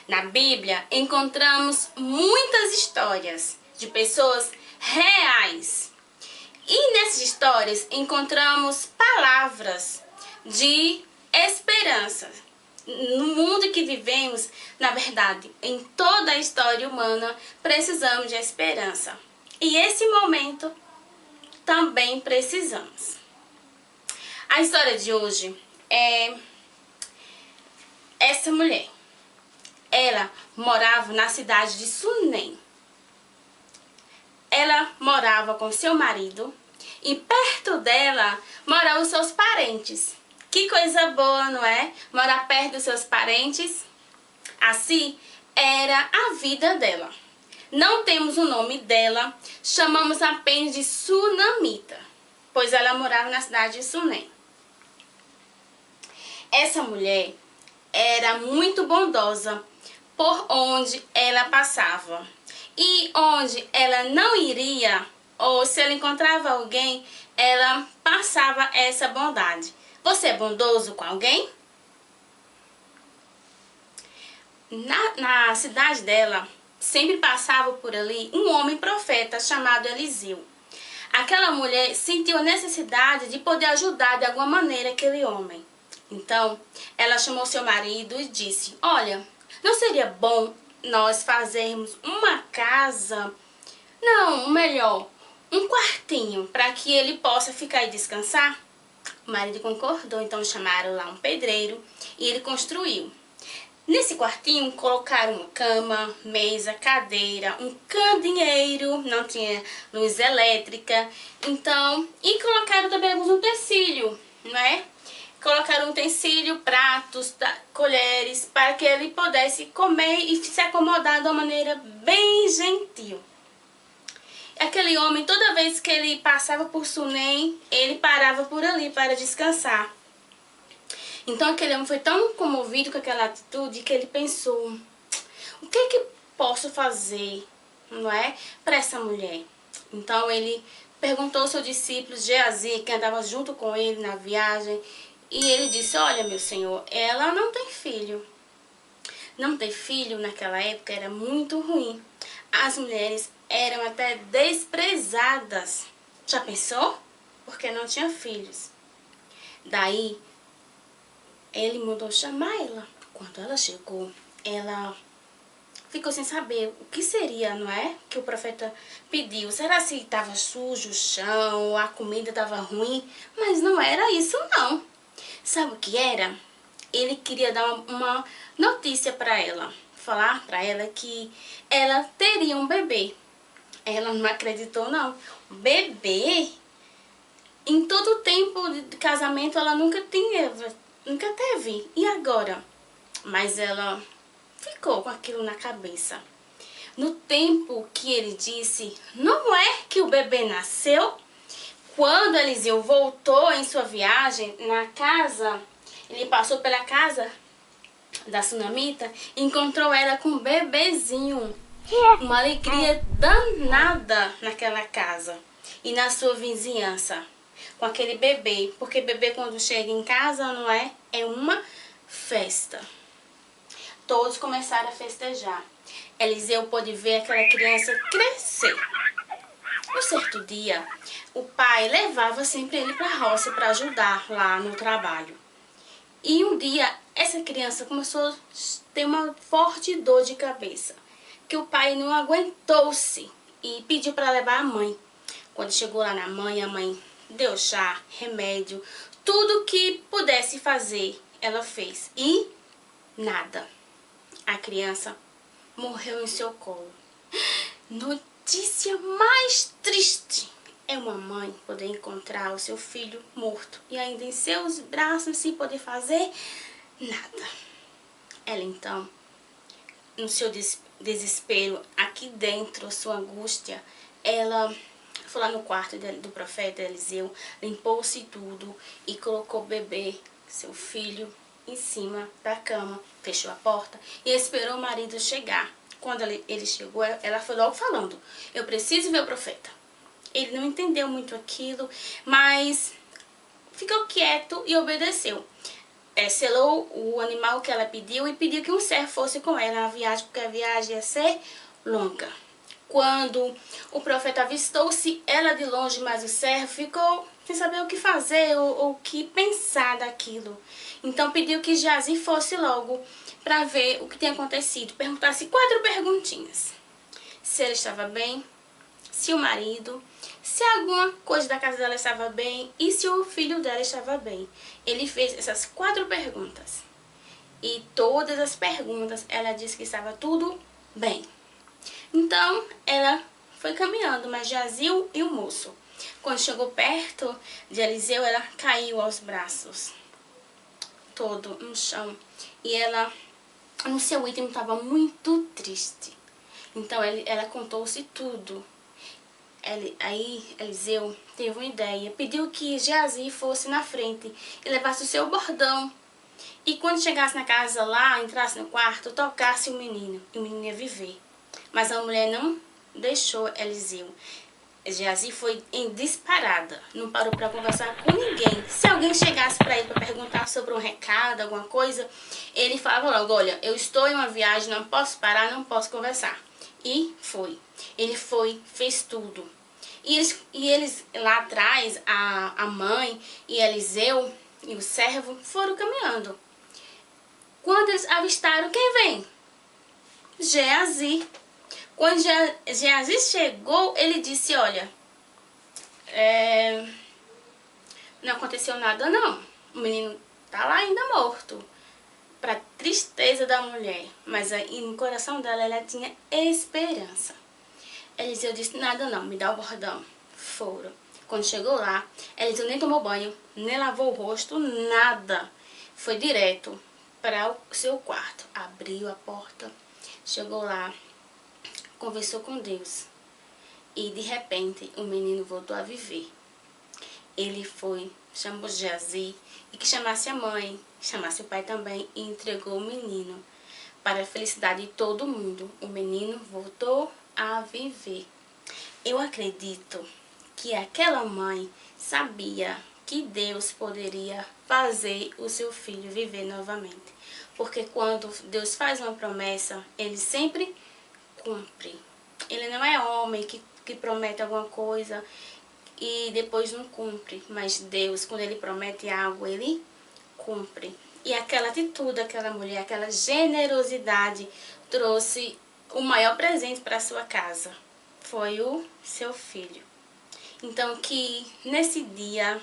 Na Bíblia encontramos muitas histórias de pessoas reais. E nessas histórias encontramos palavras de esperança. No mundo que vivemos, na verdade, em toda a história humana, precisamos de esperança. E esse momento também precisamos. A história de hoje é essa mulher. Ela morava na cidade de Sunem. Ela morava com seu marido e perto dela moravam os seus parentes. Que coisa boa, não é? Morar perto dos seus parentes. Assim era a vida dela. Não temos o nome dela, chamamos apenas de Sunamita, pois ela morava na cidade de Sunem. Essa mulher era muito bondosa por onde ela passava. E onde ela não iria, ou se ela encontrava alguém, ela passava essa bondade. Você é bondoso com alguém? Na cidade dela, sempre passava por ali um homem profeta chamado Eliseu. Aquela mulher sentiu a necessidade de poder ajudar de alguma maneira aquele homem. Então, ela chamou seu marido e disse: olha, não seria bom nós fazermos uma casa, não, melhor, um quartinho, para que ele possa ficar e descansar? O marido concordou, então chamaram lá um pedreiro e ele construiu. Nesse quartinho colocaram uma cama, mesa, cadeira, um candeeiro, não tinha luz elétrica, então, e colocaram também alguns utensílios, não é? Colocaram um utensílio, pratos, colheres, para que ele pudesse comer e se acomodar de uma maneira bem gentil. Aquele homem, toda vez que ele passava por Sunem, ele parava por ali para descansar. Então aquele homem foi tão comovido com aquela atitude que ele pensou: o que posso fazer, não é, para essa mulher? Então ele perguntou ao seu discípulo Geazi, que andava junto com ele na viagem, e ele disse: olha, meu senhor, ela não tem filho. Não ter filho naquela época era muito ruim. As mulheres eram até desprezadas. Já pensou? Porque não tinha filhos. Daí, ele mandou chamar ela. Quando ela chegou, ela ficou sem saber o que seria, não é? Que o profeta pediu. Será se estava sujo o chão, a comida estava ruim? Mas não era isso, não. Sabe o que era? Ele queria dar uma notícia para ela. Falar para ela que ela teria um bebê. Ela não acreditou, não. Bebê? Em todo o tempo de casamento ela nunca teve. E agora? Mas ela ficou com aquilo na cabeça. No tempo que ele disse, não é que o bebê nasceu? Quando Eliseu voltou em sua viagem na casa, ele passou pela casa da Sunamita, encontrou ela com um bebezinho. Uma alegria danada naquela casa e na sua vizinhança com aquele bebê, porque bebê quando chega em casa, não é? É uma festa. Todos começaram a festejar. Eliseu pôde ver aquela criança crescer. Um certo dia, o pai levava sempre ele para a roça para ajudar lá no trabalho. E um dia, essa criança começou a ter uma forte dor de cabeça, que o pai não aguentou-se e pediu para levar a mãe. Quando chegou lá na mãe, a mãe deu chá, remédio, tudo que pudesse fazer, ela fez. E nada. A criança morreu em seu colo. Notícia mais triste é uma mãe poder encontrar o seu filho morto e ainda em seus braços sem poder fazer nada. Ela então, no seu desespero, aqui dentro, a sua angústia, ela foi lá no quarto do profeta Eliseu, limpou-se tudo e colocou o bebê, seu filho, em cima da cama, fechou a porta e esperou o marido chegar. Quando ele chegou, ela foi logo falando: eu preciso ver o profeta. Ele não entendeu muito aquilo, mas ficou quieto e obedeceu. selou o animal que ela pediu e pediu que um servo fosse com ela na viagem, porque a viagem ia ser longa. Quando o profeta avistou-se ela de longe, mas o servo ficou sem saber o que fazer ou o que pensar daquilo. Então pediu que Geazi fosse logo para ver o que tinha acontecido. Perguntasse 4 perguntinhas. Se ele estava bem, se o marido, se alguma coisa da casa dela estava bem e se o filho dela estava bem. Ele fez essas 4 perguntas. E todas as perguntas ela disse que estava tudo bem. Então ela foi caminhando, mas Geazi e o moço. Quando chegou perto de Eliseu, ela caiu aos braços, todo no chão. E ela, no seu íntimo, estava muito triste. Então ela contou-se tudo. Aí Eliseu teve uma ideia, pediu que Geazi fosse na frente e levasse o seu bordão. E quando chegasse na casa lá, entrasse no quarto, tocasse o menino, e o menino ia viver. Mas a mulher não deixou Eliseu. Geazi foi em disparada, não parou para conversar com ninguém. Se alguém chegasse para ele para perguntar sobre um recado, alguma coisa, ele falava logo: olha, eu estou em uma viagem, não posso parar, não posso conversar. E foi. Ele foi, fez tudo. E eles lá atrás, a mãe e Eliseu e o servo foram caminhando. Quando eles avistaram, quem vem? Geazi. Quando Geazi chegou, ele disse: olha, não aconteceu nada não. O menino tá lá ainda morto. Para tristeza da mulher. Mas aí, no coração dela, ela tinha esperança. Eliseu disse: nada não, me dá o bordão. Foram. Quando chegou lá, Eliseu nem tomou banho, nem lavou o rosto, nada. Foi direto para o seu quarto. Abriu a porta, chegou lá, conversou com Deus. E de repente o menino voltou a viver. Ele foi, chamou Geazi e que chamasse a mãe, chamasse o pai também e entregou o menino. Para a felicidade de todo mundo, o menino voltou a viver. Eu acredito que aquela mãe sabia que Deus poderia fazer o seu filho viver novamente. Porque quando Deus faz uma promessa, Ele sempre cumpre. Ele não é homem que promete alguma coisa e depois não cumpre. Mas Deus, quando Ele promete algo, Ele cumpre. E aquela atitude daquela mulher, aquela generosidade, trouxe o maior presente para a sua casa. Foi o seu filho. Então que nesse dia,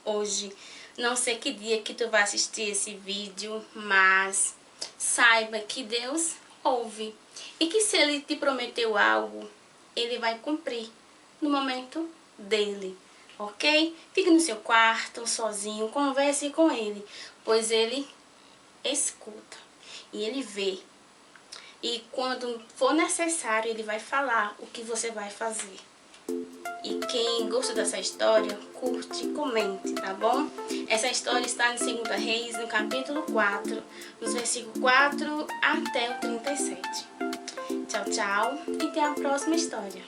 hoje, não sei que dia que tu vai assistir esse vídeo, mas saiba que Deus ouve. E que se Ele te prometeu algo, Ele vai cumprir no momento dele, ok? Fique no seu quarto, sozinho, converse com Ele, pois Ele escuta e Ele vê. E quando for necessário, Ele vai falar o que você vai fazer. E quem gosta dessa história, curte, comente, tá bom? Essa história está em 2 Reis, no capítulo 4, nos versículos 4 até o 37. Tchau, tchau e até a próxima história.